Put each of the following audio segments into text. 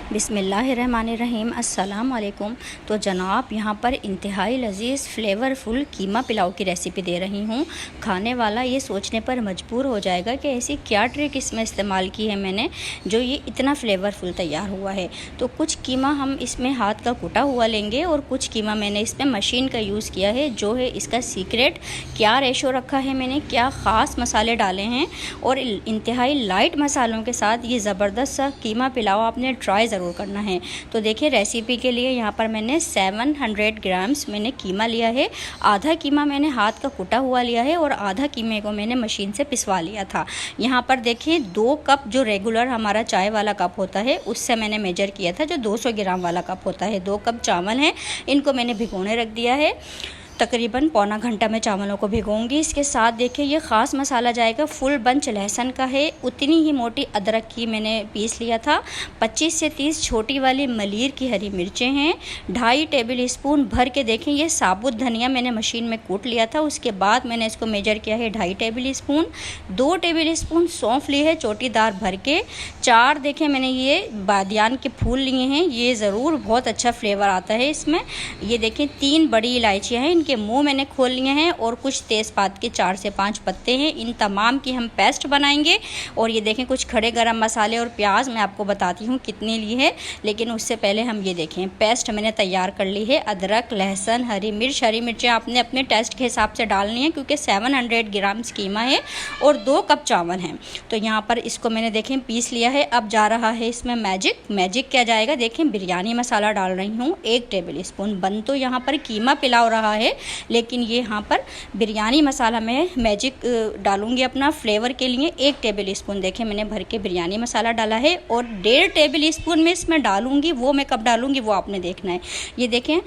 बिस्मिल्लाहिर्रहमानिर्रहीम अस्सलाम वालेकुम। तो जनाब यहाँ पर इंतहाई लजीज़ फ्लेवरफुल कीमा पुलाव की रेसिपी दे रही हूँ। खाने वाला ये सोचने पर मजबूर हो जाएगा कि ऐसी क्या ट्रिक इसमें इस्तेमाल की है मैंने जो ये इतना फ्लेवरफुल तैयार हुआ है। तो कुछ कीमा हम इसमें हाथ का कुटा हुआ लेंगे और कुछ कीमा मैंने इसमें मशीन का यूज़ किया है। जो है इसका सीक्रेट, क्या रेशो रखा है मैंने, क्या ख़ास मसाले डाले हैं और इंतहाई लाइट मसालों के साथ ये ज़बरदस्त सा कीमा पुलाव आपने ट्राई ज़रूर करना है। तो देखिए रेसिपी के लिए यहाँ पर मैंने 700 ग्राम्स मैंने कीमा लिया है। आधा कीमा मैंने हाथ का कुटा हुआ लिया है और आधा कीमे को मैंने मशीन से पिसवा लिया था। यहाँ पर देखिए 2 कप जो रेगुलर हमारा चाय वाला कप होता है उससे मैंने मेजर किया था, जो 200 ग्राम वाला कप होता है। 2 कप चावल हैं, इनको मैंने भिगोने रख दिया है। तकरीबन पौना घंटा मैं चावलों को भिगोऊंगी। इसके साथ देखिए ये ख़ास मसाला जाएगा, फुल बंच लहसुन का है, उतनी ही मोटी अदरक की मैंने पीस लिया था। 25 से 30 छोटी वाली मलीर की हरी मिर्चें हैं। 2.5 टेबल स्पून भर के देखें ये साबुत धनिया मैंने मशीन में कूट लिया था। उसके बाद मैंने इसको मेजर किया है 2.5 टेबल स्पून। 2 टेबल स्पून सौंफ ली है चोटीदार भर के। 4 देखें मैंने ये बादियान के फूल लिए हैं, ये ज़रूर बहुत अच्छा फ्लेवर आता है इसमें। ये देखें 3 बड़ी इलायचियाँ हैं, के मुंह मैंने खोल लिए हैं और कुछ तेज़पात के 4 से 5 पत्ते हैं। इन तमाम की हम पेस्ट बनाएंगे। और ये देखें कुछ खड़े गरम मसाले और प्याज मैं आपको बताती हूँ कितनी ली है, लेकिन उससे पहले हम ये देखें पेस्ट मैंने तैयार कर ली है। अदरक, लहसुन, हरी मिर्चें आपने अपने टेस्ट के हिसाब से डालनी है क्योंकि 700 ग्राम कीमा है और 2 कप चावल हैं। तो यहाँ पर इसको मैंने देखें पीस लिया है। अब जा रहा है इसमें मैजिक क्या जाएगा, देखें बिरयानी मसाला डाल रही हूँ 1 टेबल स्पून। बन तो यहाँ पर कीमा पुलाव रहा है लेकिन ये यहाँ पर बिरयानी मसाला मैं मैजिक डालूंगी अपना फ्लेवर के लिए। 1 टेबल स्पून देखें मैंने भर के बिरयानी मसाला डाला है और 1.5 टेबल स्पून में इसमें डालूंगी। वो मैं कब डालूंगी वो आपने देखना है। ये देखें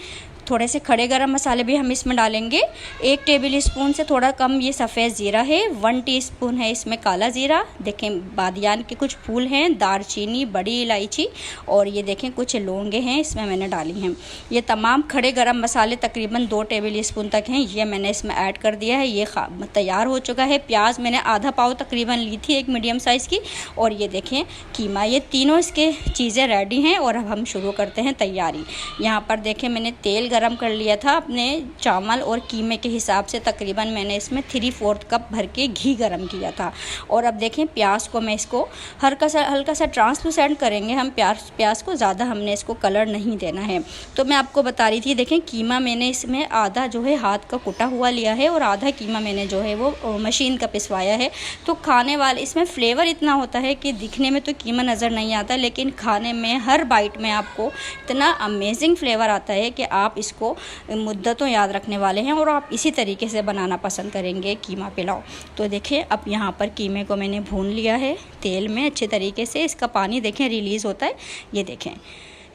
थोड़े से खड़े गरम मसाले भी हम इसमें डालेंगे। 1 टेबल स्पून से थोड़ा कम ये सफ़ेद ज़ीरा है। 1 टीस्पून है इसमें काला ज़ीरा। देखें बादियान के कुछ फूल हैं, दारचीनी, बड़ी इलायची और ये देखें कुछ लौंगे हैं इसमें मैंने डाली हैं। ये तमाम खड़े गरम मसाले तकरीबन 2 टेबल स्पून तक हैं, ये मैंने इसमें ऐड कर दिया है। ये तैयार हो चुका है। प्याज मैंने आधा पाव तकरीबन ली थी, एक मीडियम साइज़ की। और ये देखें कीमा, ये तीनों इसके चीज़ें रेडी हैं और अब हम शुरू करते हैं तैयारी। यहाँ पर देखें मैंने तेल गरम कर लिया था अपने चावल और कीमे के हिसाब से। तकरीबन मैंने इसमें 3/4 कप भर के घी गरम किया था। और अब देखें प्याज को मैं इसको हल्का सा ट्रांसलूसेंट करेंगे हम प्याज को, ज़्यादा हमने इसको कलर नहीं देना है। तो मैं आपको बता रही थी देखें कीमा मैंने इसमें आधा जो है हाथ का कुटा हुआ लिया है और आधा कीमा मैंने जो है वो मशीन का पिसवाया है। तो खाने वाले इसमें फ्लेवर इतना होता है कि दिखने में तो कीमा नज़र नहीं आता, लेकिन खाने में हर बाइट में आपको इतना अमेजिंग फ्लेवर आता है कि आप इसको मुद्दतों याद रखने वाले हैं और आप इसी तरीके से बनाना पसंद करेंगे कीमा पुलाव। तो देखिए अब यहाँ पर कीमे को मैंने भून लिया है तेल में अच्छे तरीके से। इसका पानी देखें रिलीज़ होता है, ये देखें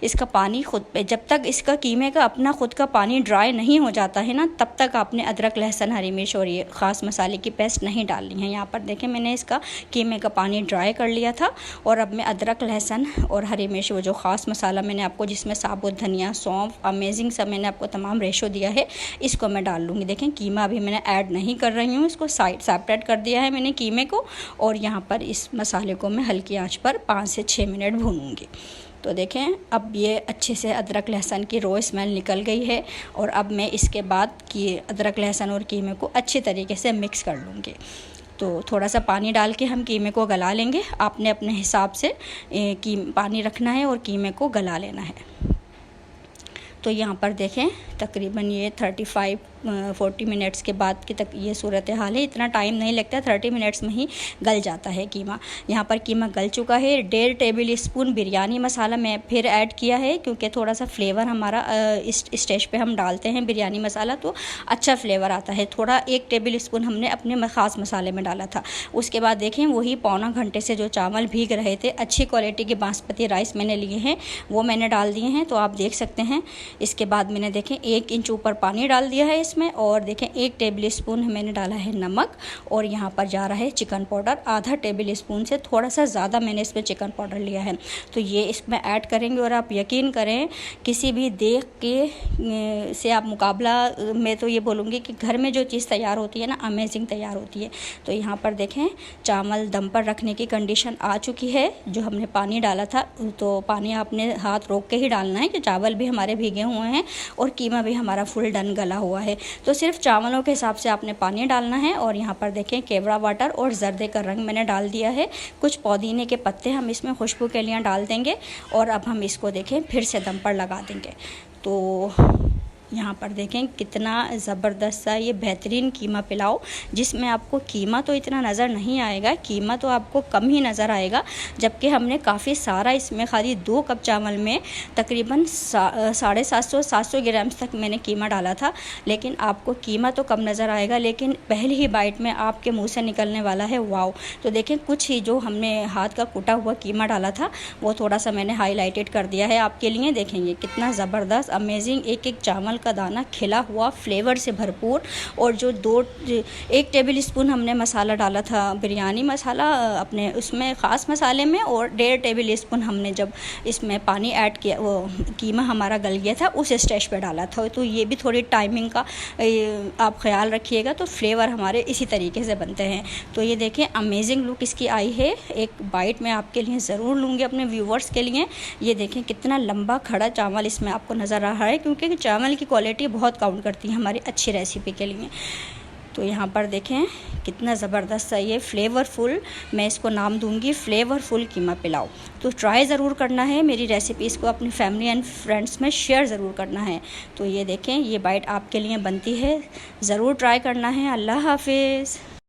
इसका पानी खुद पे, जब तक इसका कीमे का अपना खुद का पानी ड्राई नहीं हो जाता है ना, तब तक आपने अदरक, लहसुन, हरी मिर्च और ये ख़ास मसाले की पेस्ट नहीं डालनी है। यहाँ पर देखें मैंने इसका कीमे का पानी ड्राई कर लिया था और अब मैं अदरक, लहसुन और हरी मिर्च, वो जो ख़ास मसाला मैंने आपको जिसमें साबुत धनिया, सौंफ, अमेजिंग सा मैंने आपको तमाम रेशो दिया है, इसको मैं डाल लूँगी। देखें कीमा अभी मैंने ऐड नहीं कर रही हूँ, इसको सेपरेट कर दिया है मैंने कीमे को। और यहाँ पर इस मसाले को मैं हल्की आँच पर 5 से 6 मिनट भूनूँगी। तो देखें अब ये अच्छे से अदरक लहसुन की रॉ स्मेल निकल गई है और अब मैं इसके बाद कि अदरक लहसुन और कीमे को अच्छी तरीके से मिक्स कर लूँगी। तो थोड़ा सा पानी डाल के हम कीमे को गला लेंगे। आपने अपने हिसाब से पानी रखना है और कीमे को गला लेना है। तो यहाँ पर देखें तकरीबन ये 35-40 मिनट्स के बाद की तक ये सूरत हाल है। इतना टाइम नहीं लगता, 30 मिनट्स में ही गल जाता है कीमा। यहाँ पर कीमा गल चुका है। 1.5 टेबल स्पून बिरयानी मसाला मैं फिर ऐड किया है क्योंकि थोड़ा सा फ्लेवर हमारा इस स्टेज पे हम डालते हैं बिरयानी मसाला तो अच्छा फ्लेवर आता है। थोड़ा 1 टेबल स्पून हमने अपने ख़ास मसाले में डाला था। उसके बाद देखें वही पौना घंटे से जो चावल भीग रहे थे, अच्छी क्वालिटी के बासमती राइस मैंने लिए हैं, वो मैंने डाल दिए हैं। तो आप देख सकते हैं। इसके बाद मैंने देखें 1 इंच ऊपर पानी डाल दिया है इसमें इसमें, और देखें 1 टेबल स्पून मैंने डाला है नमक, और यहाँ पर जा रहा है चिकन पाउडर आधा टेबल स्पून से थोड़ा सा ज़्यादा मैंने इसमें चिकन पाउडर लिया है। तो ये इसमें ऐड करेंगे और आप यकीन करें किसी भी देख के से आप मुकाबला, मैं तो ये बोलूँगी कि घर में जो चीज़ तैयार होती है ना, अमेजिंग तैयार होती है। तो यहाँ पर देखें चावल दम पर रखने की कंडीशन आ चुकी है। जो हमने पानी डाला था, तो पानी आपने हाथ रोक के ही डालना है कि चावल भी हमारे भीगे हुए हैं और कीमा भी हमारा फुल डन गला हुआ है। तो सिर्फ चावलों के हिसाब से आपने पानी डालना है। और यहाँ पर देखें केवड़ा वाटर और जर्दे का रंग मैंने डाल दिया है। कुछ पुदीने के पत्ते हम इसमें खुशबू के लिए डाल देंगे और अब हम इसको देखें फिर से दम पर लगा देंगे। तो यहाँ पर देखें कितना ज़बरदस्त सा ये बेहतरीन कीमा पुलाव, जिसमें आपको कीमा तो इतना नज़र नहीं आएगा, कीमा तो आपको कम ही नज़र आएगा, जबकि हमने काफ़ी सारा इसमें खाली 2 कप चावल में तकरीबन 750-700 ग्राम तक मैंने कीमा डाला था। लेकिन आपको कीमा तो कम नज़र आएगा, लेकिन पहली ही बाइट में आपके मुँह से निकलने वाला है वाव। तो देखें कुछ ही जो हमने हाथ का कूटा हुआ कीमा डाला था वो थोड़ा सा मैंने हाईलाइटेड कर दिया है आपके लिए। देखेंगे कितना ज़बरदस्त अमेजिंग एक एक चावल का दाना खिला हुआ, फ्लेवर से भरपूर। और जो 1 टेबल स्पून हमने मसाला डाला था बिरयानी मसाला अपने उसमें ख़ास मसाले में, और 1.5 टेबल स्पून हमने जब इसमें पानी ऐड किया, वो कीमा हमारा गल गया था उस स्टेज पे डाला था। तो ये भी थोड़ी टाइमिंग का आप ख्याल रखिएगा, तो फ्लेवर हमारे इसी तरीके से बनते हैं। तो ये देखें अमेजिंग लुक इसकी आई है। एक बाइट मैं आपके लिए ज़रूर लूँगी अपने व्यूवर्स के लिए। ये देखें कितना लंबा खड़ा चावल इसमें आपको नज़र आ रहा है, क्योंकि चावल की क्वालिटी बहुत काउंट करती है हमारी अच्छी रेसिपी के लिए। तो यहाँ पर देखें कितना ज़बरदस्त है ये फ्लेवरफुल, मैं इसको नाम दूंगी फ्लेवरफुल कीमा पुलाव। तो ट्राई ज़रूर करना है मेरी रेसिपीज़ को, अपनी फैमिली एंड फ्रेंड्स में शेयर ज़रूर करना है। तो ये देखें ये बाइट आपके लिए बनती है, ज़रूर ट्राई करना है। अल्लाह हाफिज़।